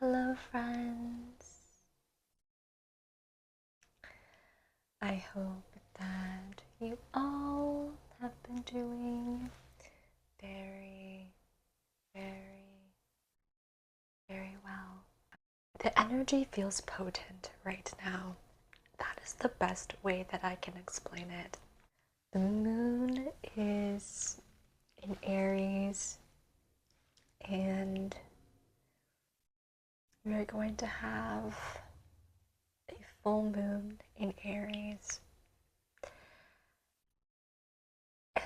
Hello, friends. I hope that you all have been doing very, very, very well. The energy feels potent right now. That is the best way that I can explain it. The moon is in Aries, and we're going to have a full moon in Aries.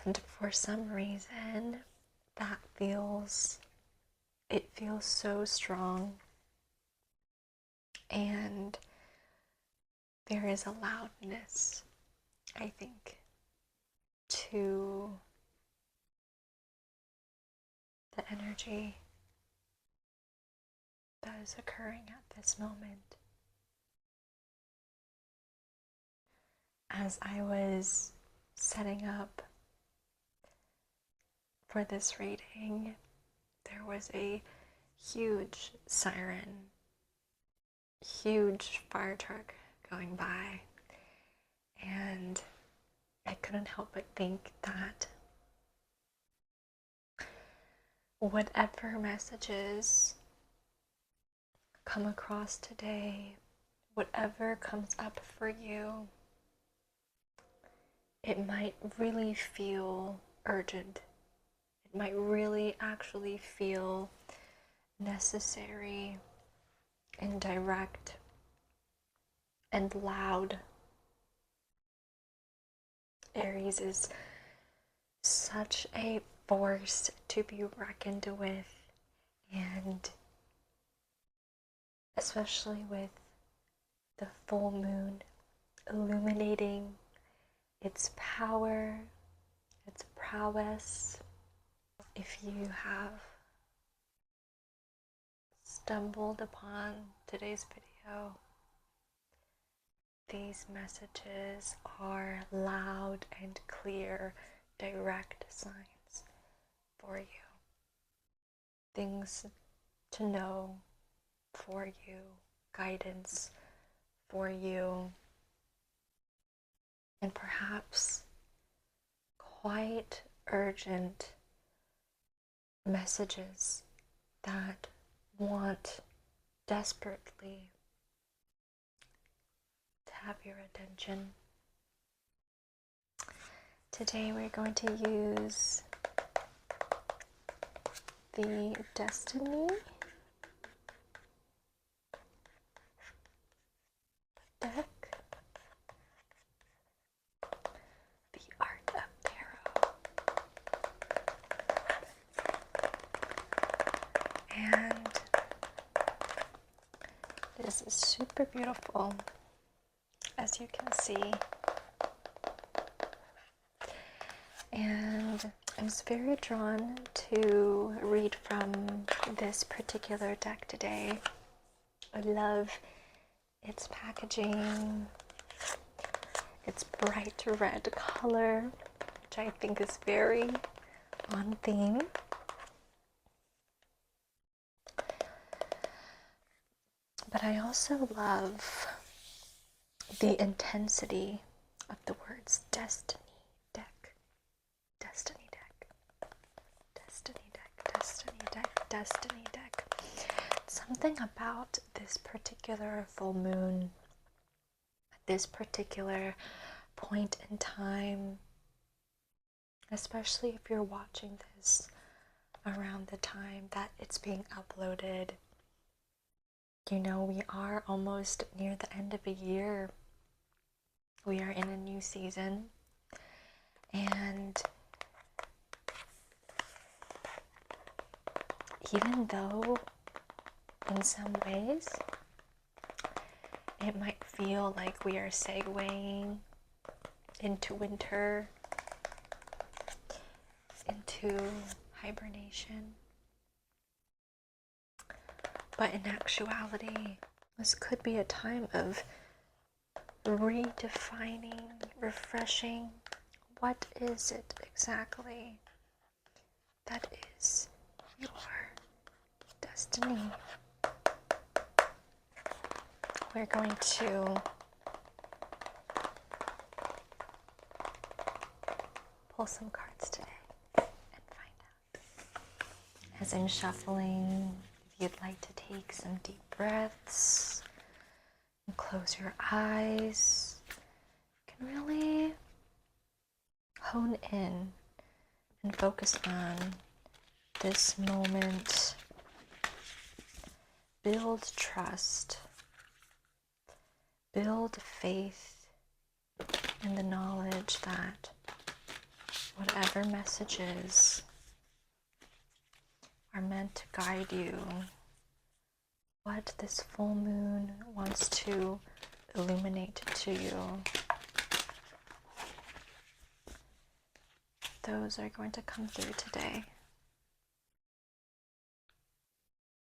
And for some reason, it feels so strong, and there is a loudness, I think, to the energy that is occurring at this moment. As I was setting up for this reading, there was a huge siren, huge fire truck going by, and I couldn't help but think that whatever messages come across today, whatever comes up for you, it might really feel urgent. It might really actually feel necessary and direct and loud. Aries is such a force to be reckoned with, and especially with the full moon illuminating its power, its prowess. If you have stumbled upon today's video, these messages are loud and clear, direct signs for you. Things to know for you, guidance for you, and perhaps quite urgent messages that want desperately to have your attention. Today we're going to use the Destiny deck, the Art of Tarot, and this is super beautiful, as you can see. And I was very drawn to read from this particular deck today. I love its packaging, its bright red color, which I think is very on theme. But I also love the intensity of the words Destiny deck, Destiny deck, Destiny deck, Destiny deck, Destiny deck. Something about this particular full moon, at this particular point in time, especially if you're watching this around the time that it's being uploaded. You know, we are almost near the end of a year. We are in a new season, and even though in some ways it might feel like we are segueing into winter, into hibernation, but in actuality, this could be a time of redefining, refreshing. What is it exactly that is your destiny? we're going to pull some cards today and find out. As I'm shuffling, if you'd like to take some deep breaths and close your eyes, you can really hone in and focus on this moment. Build trust, build faith in the knowledge that whatever messages are meant to guide you, what this full moon wants to illuminate to you, those are going to come through today.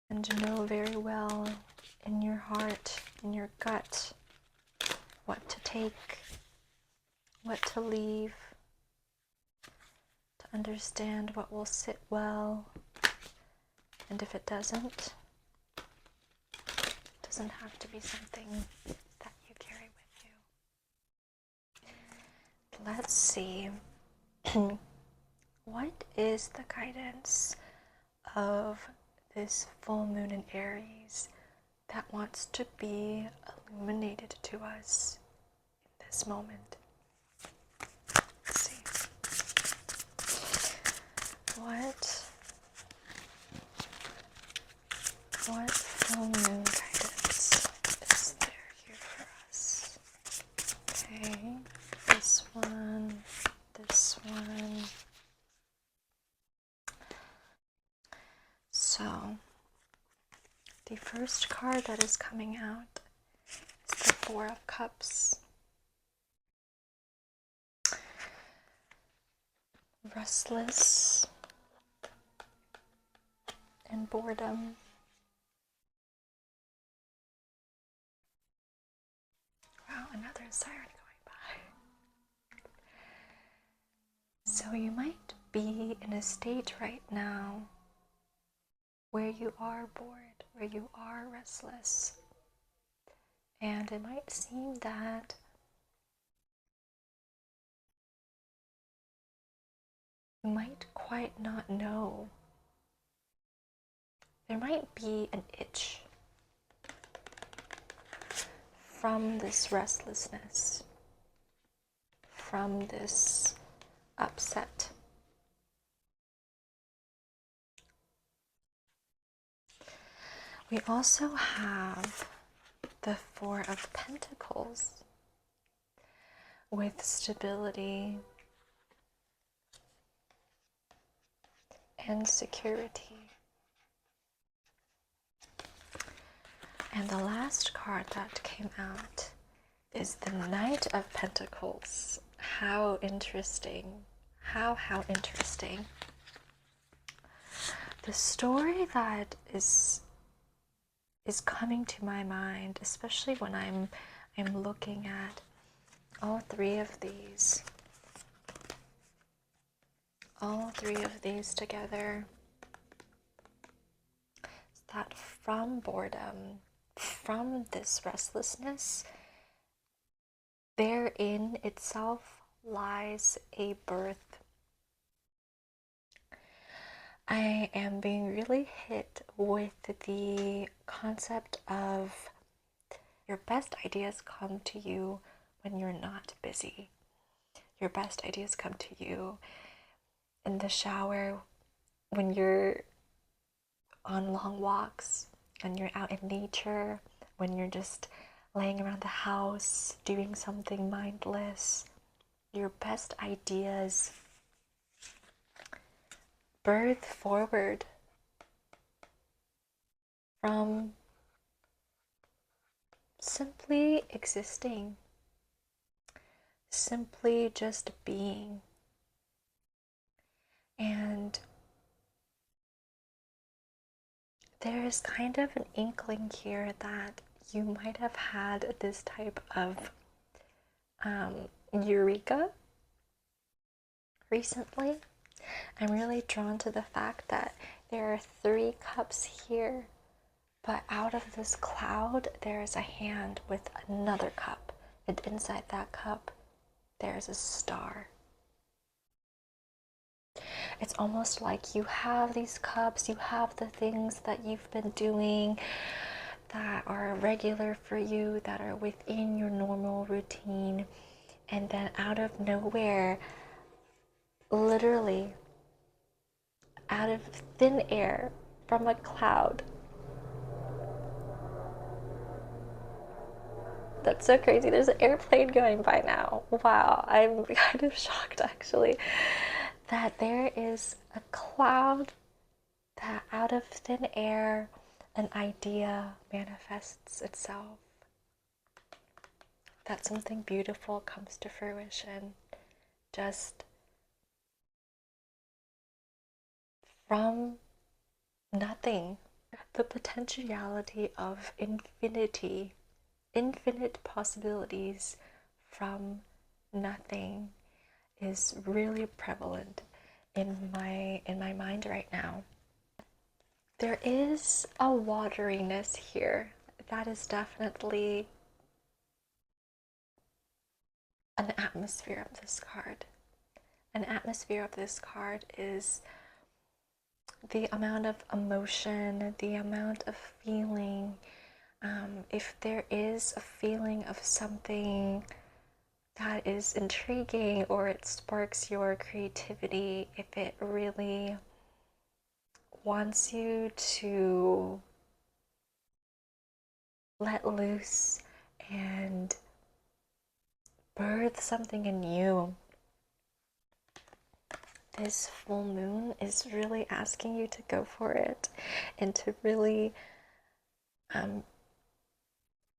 And know very well in your heart, in your gut, what to take, what to leave, to understand what will sit well, and if it doesn't have to be something that you carry with you. Let's see. What is the guidance of this full moon in Aries that wants to be illuminated to us in this moment? Let's see. What full moon guidance is there here for us? Okay, this one, this one. So, the first card that is coming out is the Four of Cups. Restless and boredom. Wow, another siren going by. So you might be in a state right now where you are bored, where you are restless. And it might seem that you might quite not know. There might be an itch from this restlessness, from this upset. We also have the Four of Pentacles with stability and security. And the last card that came out is the Knight of Pentacles. How interesting. How interesting. The story that is coming to my mind, especially when I'm looking at all three of these together, is that from boredom, from this restlessness, therein itself lies a birth. I am being really hit with the concept of your best ideas come to you when you're not busy. Your best ideas come to you in the shower, when you're on long walks, when you're out in nature, when you're just laying around the house doing something mindless. Your best ideas birth forward from simply existing, simply just being. And there is kind of an inkling here that you might have had this type of eureka recently. I'm really drawn to the fact that there are 3 cups here, But out of this cloud, there is a hand with another cup. And inside that cup, there's a star. It's almost like you have these cups, you have the things that you've been doing that are regular for you, that are within your normal routine. And then out of nowhere, literally out of thin air from a cloud. That's so crazy. There's an airplane going by now. Wow, I'm kind of shocked actually that there is a cloud that out of thin air an idea manifests itself. That something beautiful comes to fruition just from nothing. The potentiality of infinity, infinite possibilities from nothing is really prevalent in my mind right now. There is a wateriness here that is definitely an atmosphere of this card. An atmosphere of this card is the amount of emotion, the amount of feeling. If there is a feeling of something that is intriguing or it sparks your creativity, if it really wants you to let loose and birth something in you, this full moon is really asking you to go for it and to really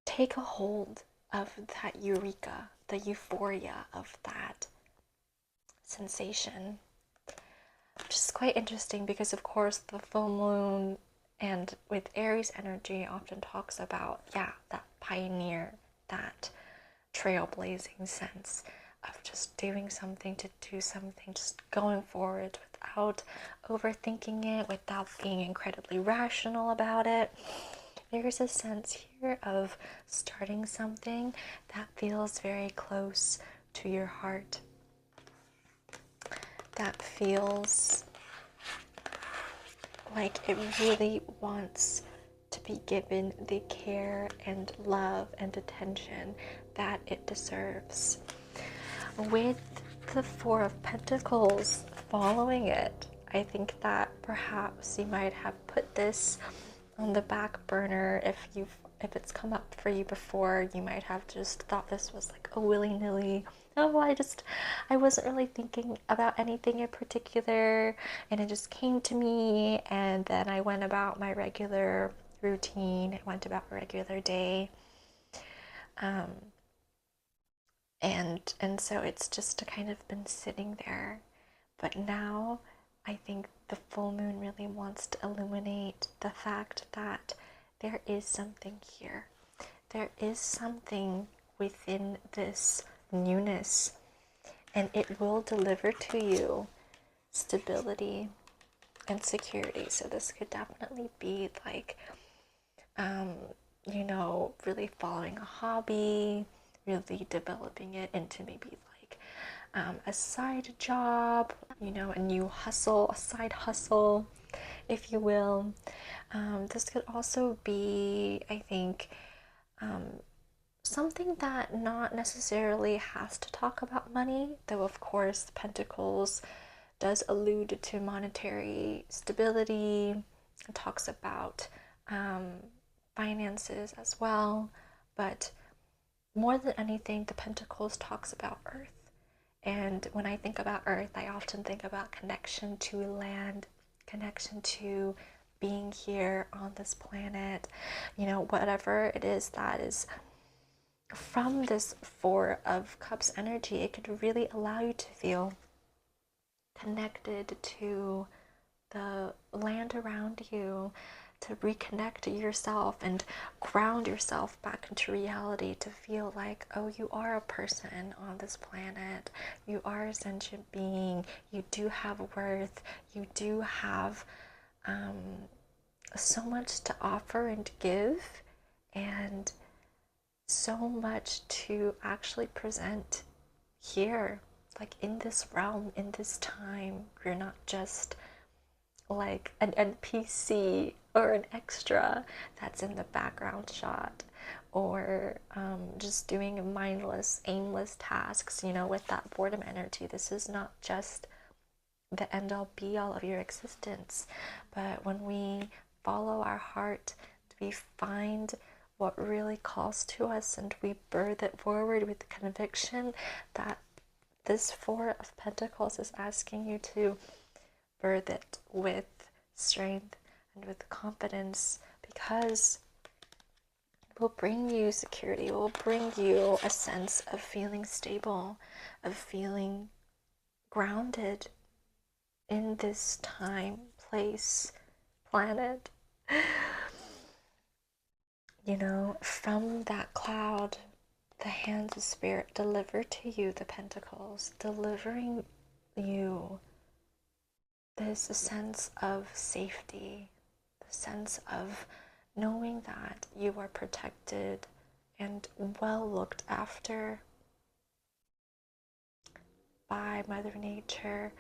take a hold of that eureka, the euphoria of that sensation. Which is quite interesting because, of course, the full moon and with Aries energy often talks about, yeah, that pioneer, that trailblazing sense of just doing something to do something, just going forward without overthinking it, without being incredibly rational about it. There's a sense here of starting something that feels very close to your heart, that feels like it really wants to be given the care and love and attention that it deserves. With the Four of Pentacles following it, I think that perhaps you might have put this on the back burner. If it's come up for you before, you might have just thought this was like a willy-nilly, oh, I wasn't really thinking about anything in particular, and it just came to me, and then I went about my regular routine, I went about a regular day, and so it's just kind of been sitting there. But now I think the full moon really wants to illuminate the fact that there is something here. There is something within this newness, and it will deliver to you stability and security. So this could definitely be like, really following a hobby, really developing it into maybe like a side job, a new hustle, a side hustle, if you will. This could also be, I think, something that not necessarily has to talk about money, though of course Pentacles does allude to monetary stability and talks about finances as well. But more than anything, the Pentacles talks about earth. And when I think about earth, I often think about connection to land, connection to being here on this planet, whatever it is that is from this Four of Cups energy. It could really allow you to feel connected to the land around you, to reconnect yourself and ground yourself back into reality, to feel like, oh, you are a person on this planet, you are a sentient being, you do have worth, you do have so much to offer and give, and so much to actually present here, like in this realm, in this time. You're not just like an NPC or an extra that's in the background shot, or just doing mindless, aimless tasks, with that boredom energy. This is not just the end all be all of your existence. But when we follow our heart, we find what really calls to us and we birth it forward with conviction, that this Four of Pentacles is asking you to birth it with strength and with confidence, because it will bring you security, it will bring you a sense of feeling stable, of feeling grounded in this time, place, planet. From that cloud, the hands of spirit deliver to you the pentacles, delivering you this sense of safety, the sense of knowing that you are protected and well looked after by Mother Nature,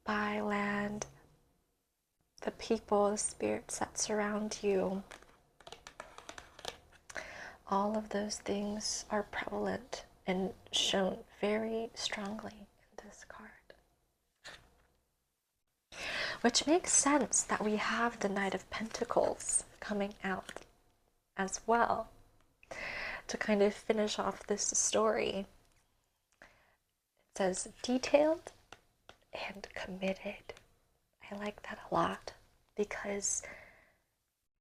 by land, the people, the spirits that surround you. All of those things are prevalent and shown very strongly in this card. Which makes sense that we have the Knight of Pentacles coming out as well to kind of finish off this story. It says detailed and committed. I like that a lot, because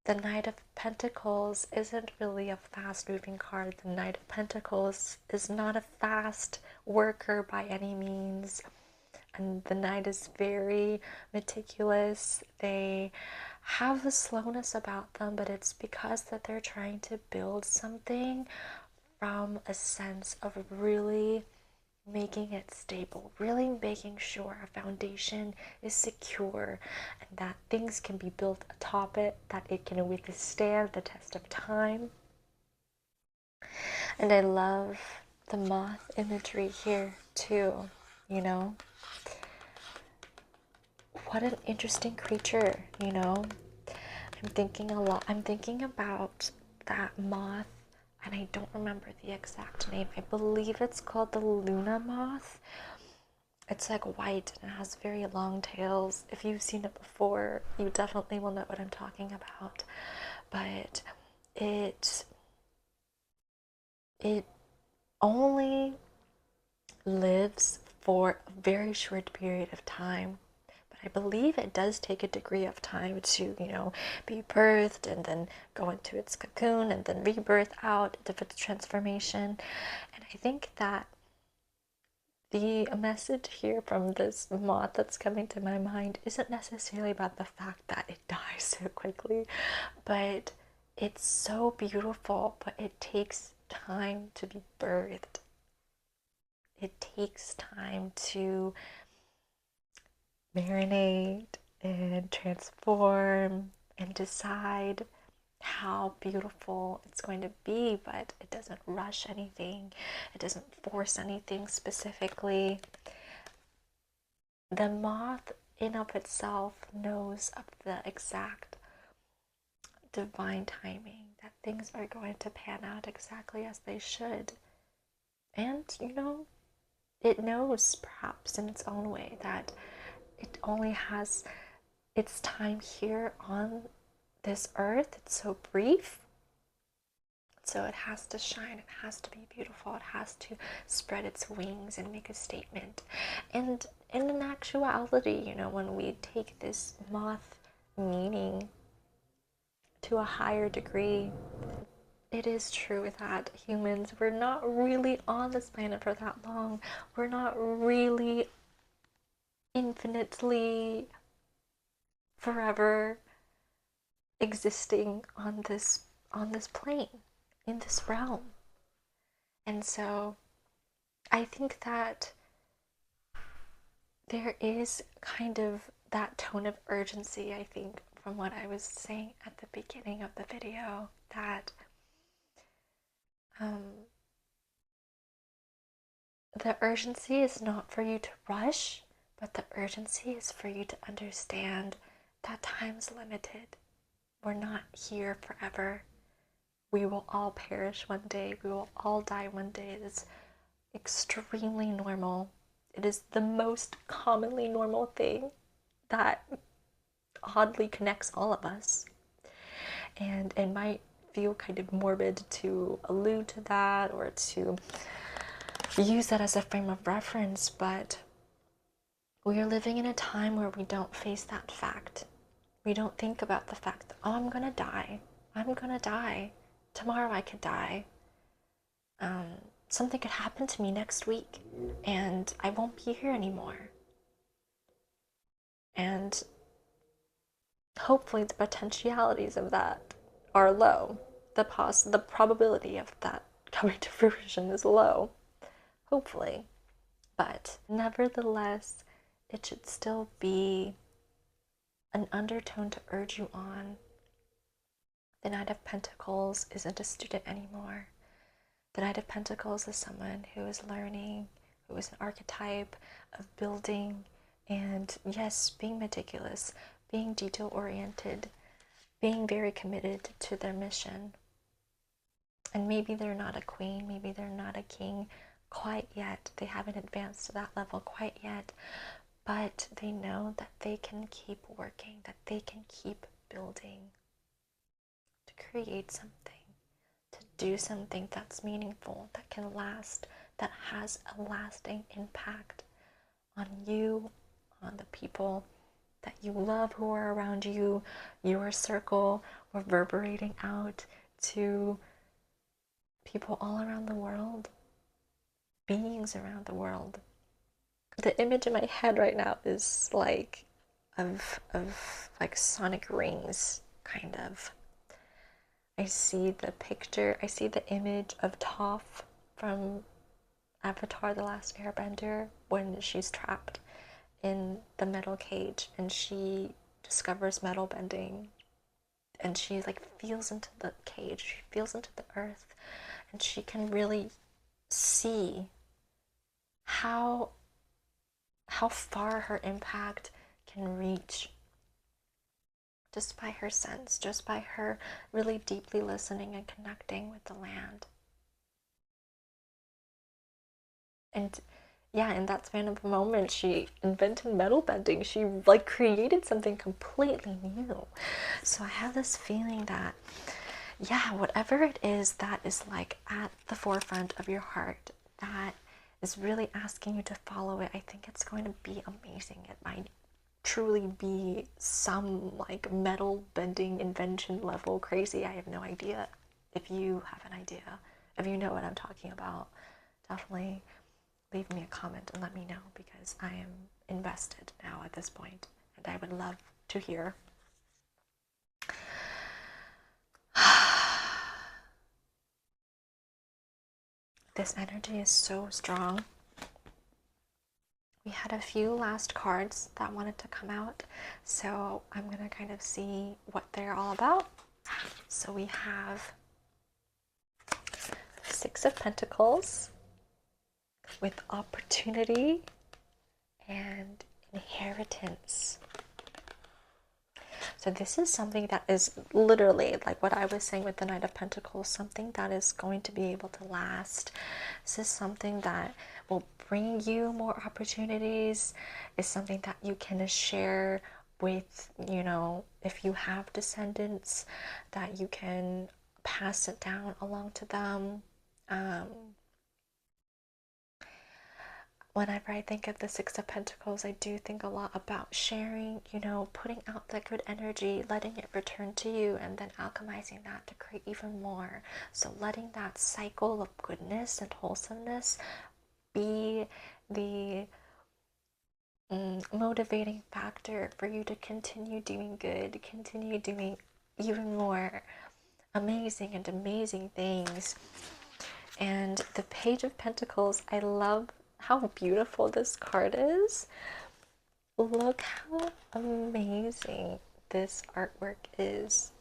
the Knight of Pentacles isn't really a fast-moving card. The Knight of Pentacles is not a fast worker by any means. And the Knight is very meticulous. They have a slowness about them, but it's because that they're trying to build something from a sense of really making it stable, really making sure a foundation is secure and that things can be built atop it, that it can withstand the test of time. And I love the moth imagery here too, What an interesting creature, I'm thinking about that moth, and I don't remember the exact name. I believe it's called the Luna moth. It's like white and it has very long tails. If you've seen it before, you definitely will know what I'm talking about. But it only lives for a very short period of time. But I believe it does take a degree of time to, be birthed and then go into its cocoon and then rebirth out of its transformation. And I think that the message here from this moth that's coming to my mind isn't necessarily about the fact that it dies so quickly, but it's so beautiful, but it takes time to be birthed. It takes time to marinate and transform and decide how beautiful it's going to be, but it doesn't rush anything. It doesn't force anything specifically. The moth in of itself knows of the exact divine timing, that things are going to pan out exactly as they should. And, it knows perhaps in its own way that it only has its time here on this earth. It's so brief. So it has to shine, it has to be beautiful, it has to spread its wings and make a statement. And in an actuality, when we take this moth meaning to a higher degree, it is true that humans, we're not really on this planet for that long. We're not really infinitely forever existing on this plane, in this realm. And so I think that there is kind of that tone of urgency, I think, from what I was saying at the beginning of the video, that the urgency is not for you to rush, but the urgency is for you to understand that time's limited. We're not here forever. We will all perish one day. We will all die one day. It's extremely normal. It is the most commonly normal thing that oddly connects all of us. And it might feel kind of morbid to allude to that or to use that as a frame of reference, but we are living in a time where we don't face that fact. We don't think about the fact that, oh, I'm gonna die. I'm gonna die. Tomorrow I could die. Something could happen to me next week and I won't be here anymore. And hopefully the potentialities of that are low. The probability of that coming to fruition is low. Hopefully. But nevertheless, it should still be an undertone to urge you on. The Knight of Pentacles isn't a student anymore. The Knight of Pentacles is someone who is learning, who is an archetype of building, and yes, being meticulous, being detail-oriented, being very committed to their mission. And maybe they're not a queen, maybe they're not a king quite yet. They haven't advanced to that level quite yet, but they know that they can keep working, that they can keep building to create something, to do something that's meaningful, that can last, that has a lasting impact on you, on the people that you love who are around you, your circle, reverberating out to people all around the world, beings around the world. The image in my head right now is like of like sonic rings, kind of. I see the picture, I see the image of Toph from Avatar: The Last Airbender when she's trapped in the metal cage and she discovers metal bending and she like feels into the cage, she feels into the earth, and she can really see how far her impact can reach just by her sense, just by her really deeply listening and connecting with the land. And yeah, in that span of a moment, she invented metal bending. She like created something completely new. So I have this feeling that, yeah, whatever it is that is like at the forefront of your heart, that is really asking you to follow it, I think it's going to be amazing. It might truly be some like metal bending invention level crazy. I have no idea. If you have an idea, if you know what I'm talking about, definitely leave me a comment and let me know, because I am invested now at this point and I would love to hear. This energy is so strong. We had a few last cards that wanted to come out, so I'm gonna kind of see what they're all about. So we have Six of Pentacles with opportunity and inheritance. So this is something that is literally like what I was saying with the Knight of Pentacles, something that is going to be able to last. This is something that will bring you more opportunities. It's something that you can share with, you know, if you have descendants, that you can pass it down along to them. Whenever I think of the Six of Pentacles, I do think a lot about sharing, you know, putting out that good energy, letting it return to you, and then alchemizing that to create even more. So letting that cycle of goodness and wholesomeness be the motivating factor for you to continue doing good, continue doing even more amazing and amazing things. And the Page of Pentacles, I love how beautiful this card is. Look how amazing this artwork is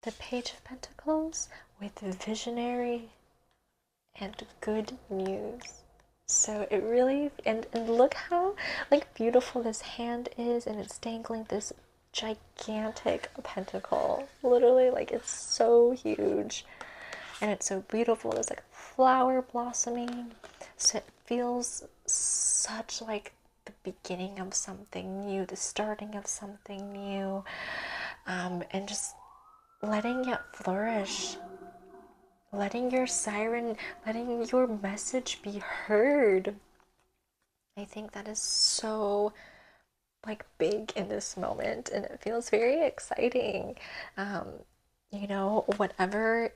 the Page of Pentacles with visionary and good news. So it really, and look how like beautiful this hand is, and it's dangling this gigantic pentacle. Literally, like, it's so huge and it's so beautiful. There's like a flower blossoming, so it feels such like the beginning of something new, the starting of something new, and just letting it flourish, letting your siren, letting your message be heard. I think that is so like big in this moment, and it feels very exciting. You know, whatever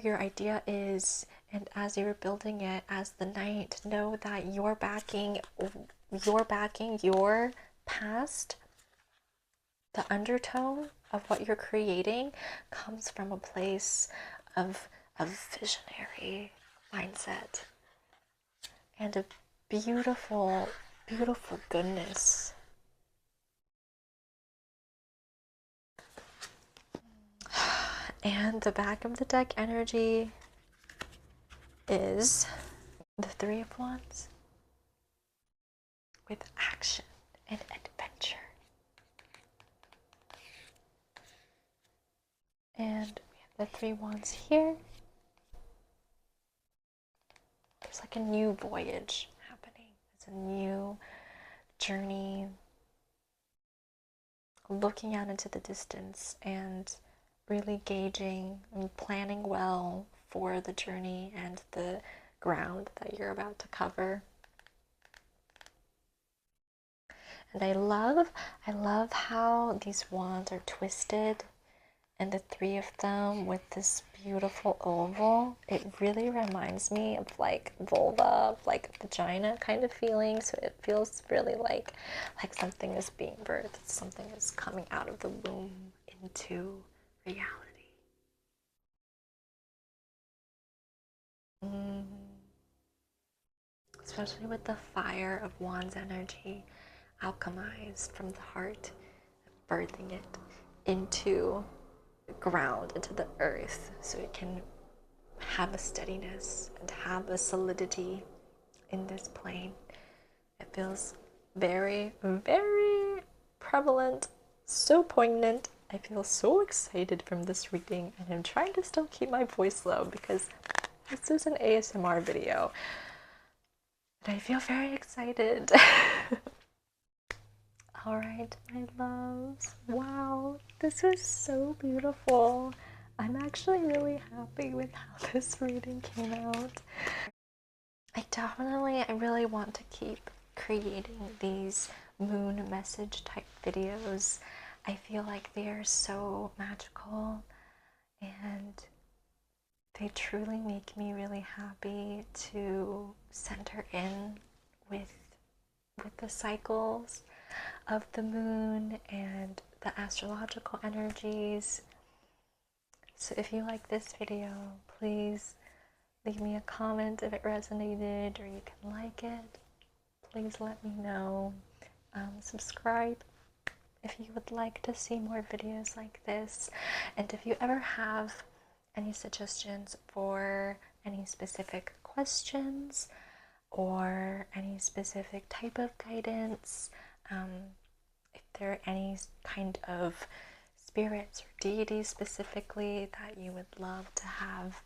your idea is, and as you're building it as the knight, know that you're backing your past. The undertone of what you're creating comes from a place of visionary mindset and a beautiful, beautiful goodness. And the back of the deck energy is the Three of Wands with action and adventure. And we have the Three Wands here. There's like a new voyage happening. It's a new journey, looking out into the distance and really gauging and planning well for the journey and the ground that you're about to cover. And I love how these wands are twisted, and the three of them with this beautiful oval. It really reminds me of like vulva, like vagina kind of feeling. So it feels really like something is being birthed, something is coming out of the womb into reality. Especially with the fire of Wands energy, alchemized from the heart, birthing it into the ground, into the earth, so it can have a steadiness and have a solidity in this plane. It feels very, very prevalent, so poignant. I feel so excited from this reading, and I'm trying to still keep my voice low because this is an ASMR video. But I feel very excited. Alright, my loves. Wow, this was so beautiful. I'm actually really happy with how this reading came out. I really want to keep creating these moon message type videos. I feel like they are so magical, and they truly make me really happy to center in with the cycles of the moon and the astrological energies. So if you like this video, please leave me a comment if it resonated, or you can like it. Please let me know. Subscribe if you would like to see more videos like this. And if you ever have any suggestions for any specific questions or any specific type of guidance, if there are any kind of spirits or deities specifically that you would love to have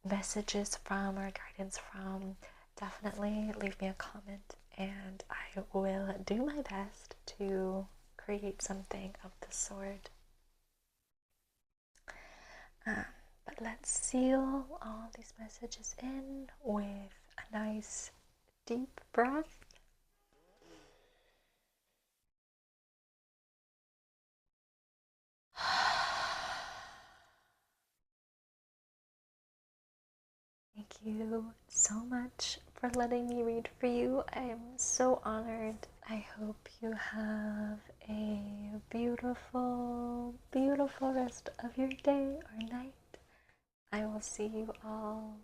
messages from or guidance from, definitely leave me a comment and I will do my best to create something of the sort. But let's seal all these messages in with a nice deep breath. Thank you so much for letting me read for you. I am so honored. I hope you have a beautiful, beautiful rest of your day or night. I will see you all